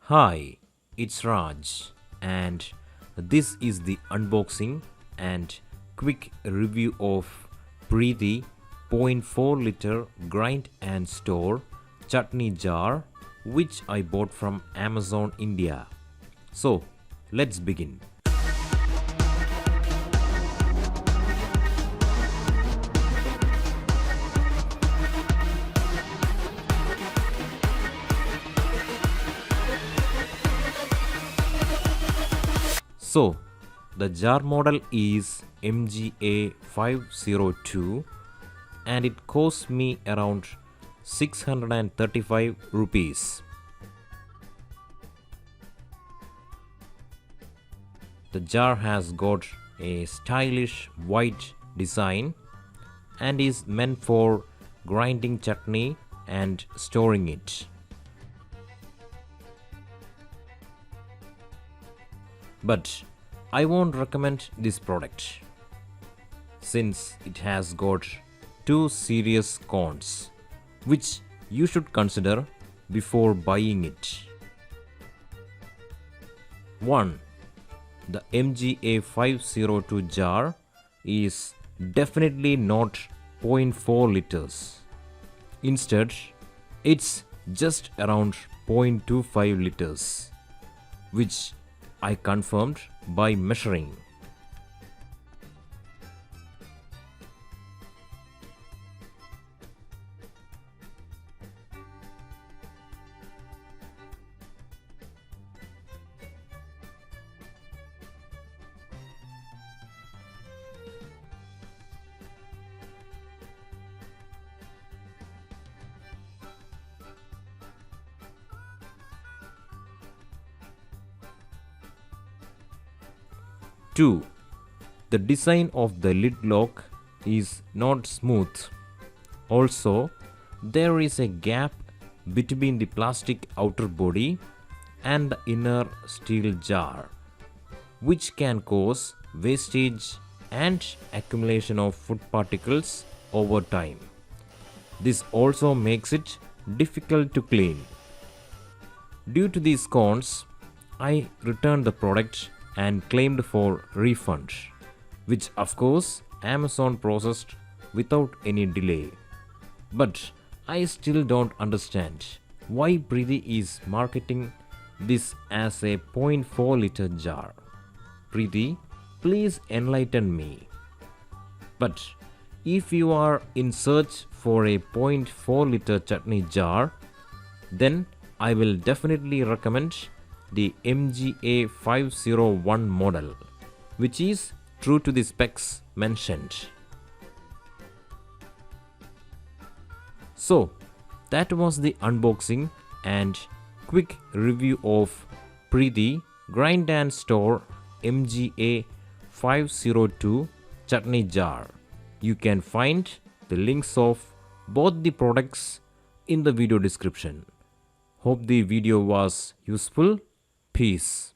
Hi, it's Raj, and this is the unboxing and quick review of Preethi 0.4 liter grind and store chutney jar, which I bought from Amazon India. So, let's begin. So, the jar model is MGA502 and it cost me around 635 rupees. The jar has got a stylish white design and is meant for grinding chutney and storing it. But I won't recommend this product since it has got two serious cons which you should consider before buying it. 1. The MGA502 jar is definitely not 0.4 liters. Instead, it's just around 0.25 liters, which I confirmed by measuring. 2. The design of the lid lock is not smooth. Also, there is a gap between the plastic outer body and the inner steel jar, which can cause wastage and accumulation of food particles over time. This also makes it difficult to clean. Due to these cons, I returned the product and claimed for refund, which of course Amazon processed without any delay. But I still don't understand why Preethi is marketing this as a 0.4 liter jar. Preethi, please enlighten me. But if you are in search for a 0.4 liter chutney jar, then I will definitely recommend the MGA501 model, which is true to the specs mentioned. So, that was the unboxing and quick review of Preethi Grind and Store MGA502 chutney jar. You can find the links of both the products in the video description. Hope the video was useful. Peace.